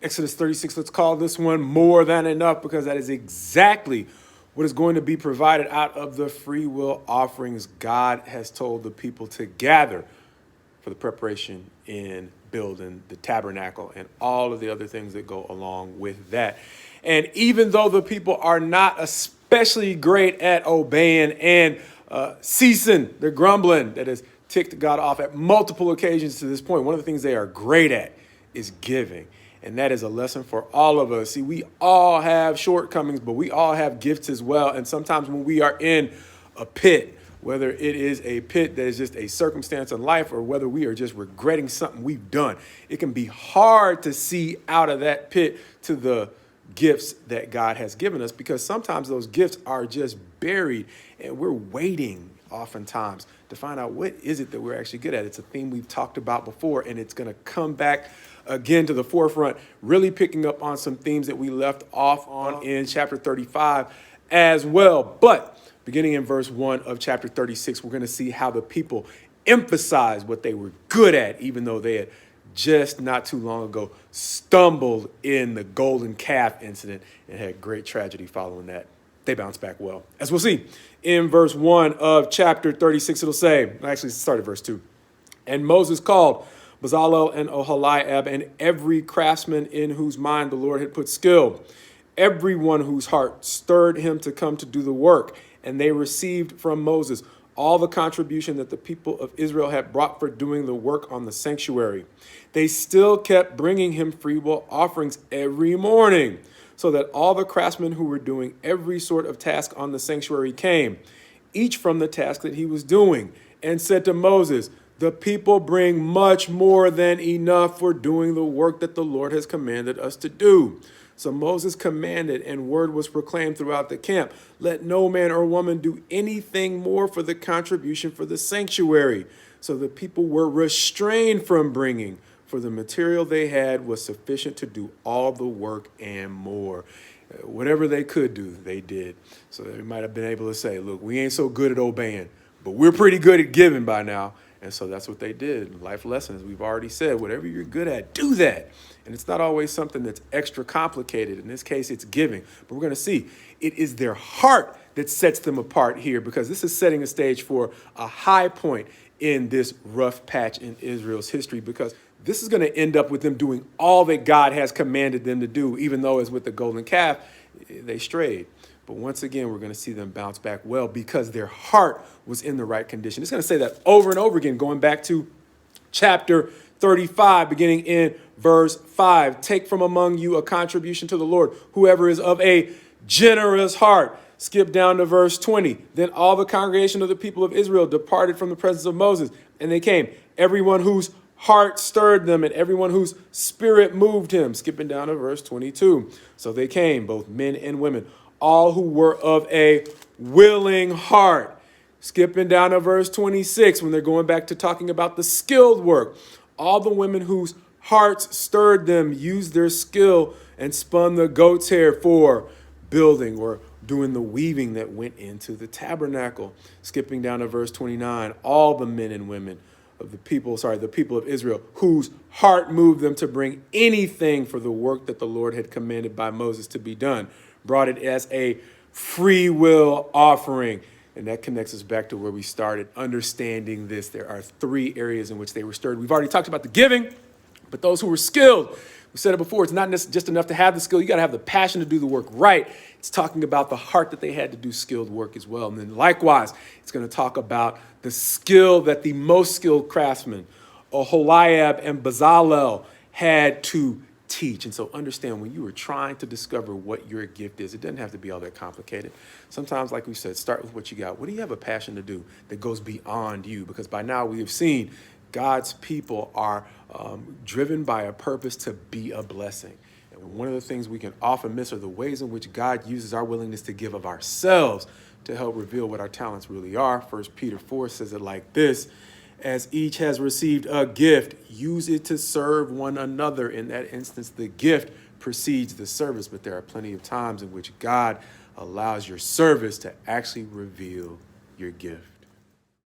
Exodus 36, let's call this one more than enough, because that is exactly what is going to be provided out of the free will offerings God has told the people to gather for the preparation in building the tabernacle and all of the other things that go along with that. And even though the people are not especially great at obeying and ceasing their grumbling that has ticked God off at multiple occasions to this point, one of the things they are great at is giving. And that is a lesson for all of us. See, we all have shortcomings, but we all have gifts as well. And sometimes when we are in a pit, whether it is a pit that is just a circumstance in life or whether we are just regretting something we've done, it can be hard to see out of that pit to the gifts that God has given us, because sometimes those gifts are just buried and we're waiting oftentimes to find out what is it that we're actually good at. It's a theme we've talked about before, and it's going to come back again to the forefront, really picking up on some themes that we left off on in chapter 35 as well. But beginning in verse 1 of chapter 36, we're going to see how the people emphasize what they were good at, even though they had just not too long ago stumbled in the golden calf incident and had great tragedy following that. They bounced back well. As we'll see in verse 1 of chapter 36, it'll say, actually, start at verse 2. And Moses called Bezalel and Oholiab and every craftsman in whose mind the Lord had put skill, everyone whose heart stirred him to come to do the work. And they received from Moses all the contribution that the people of Israel had brought for doing the work on the sanctuary. They still kept bringing him freewill offerings every morning, so that all the craftsmen who were doing every sort of task on the sanctuary came, each from the task that he was doing, and said to Moses, "The people bring much more than enough for doing the work that the Lord has commanded us to do." So Moses commanded, and word was proclaimed throughout the camp, "Let no man or woman do anything more for the contribution for the sanctuary." So the people were restrained from bringing, for the material they had was sufficient to do all the work and more. Whatever they could do, they did. So they might have been able to say, look, we ain't so good at obeying, but we're pretty good at giving by now. And so that's what they did. Life lessons, we've already said, whatever you're good at, do that. And it's not always something that's extra complicated. In this case, it's giving. But we're going to see it is their heart that sets them apart here, because this is setting a stage for a high point in this rough patch in Israel's history, because this is going to end up with them doing all that God has commanded them to do, even though, as with the golden calf, they strayed. But once again, we're going to see them bounce back well because their heart was in the right condition. It's going to say that over and over again, going back to chapter 35, beginning in verse 5. Take from among you a contribution to the Lord, whoever is of a generous heart. Skip down to verse 20. Then all the congregation of the people of Israel departed from the presence of Moses, and they came, everyone whose heart stirred them and everyone whose spirit moved him. Skipping down to verse 22. So they came, both men and women, all who were of a willing heart. Skipping down to verse 26, when they're going back to talking about the skilled work. All the women whose hearts stirred them used their skill and spun the goat's hair for building or doing the weaving that went into the tabernacle. Skipping down to verse 29, all the men and women of the people of Israel, whose heart moved them to bring anything for the work that the Lord had commanded by Moses to be done, brought it as a free will offering. And that connects us back to where we started, understanding this. There are three areas in which they were stirred. We've already talked about the giving, but those who were skilled, we said it before, it's not just enough to have the skill. You got to have the passion to do the work right. It's talking about the heart that they had to do skilled work as well. And then likewise, it's going to talk about the skill that the most skilled craftsmen, Oholiab and Bezalel, had to teach. And so understand, when you are trying to discover what your gift is, it doesn't have to be all that complicated. Sometimes, like we said, start with what you got. What do you have a passion to do that goes beyond you? Because by now we have seen God's people are driven by a purpose to be a blessing. And one of the things we can often miss are the ways in which God uses our willingness to give of ourselves to help reveal what our talents really are. 1 Peter 4 says it like this: as each has received a gift, use it to serve one another. In that instance, the gift precedes the service, but there are plenty of times in which God allows your service to actually reveal your gift.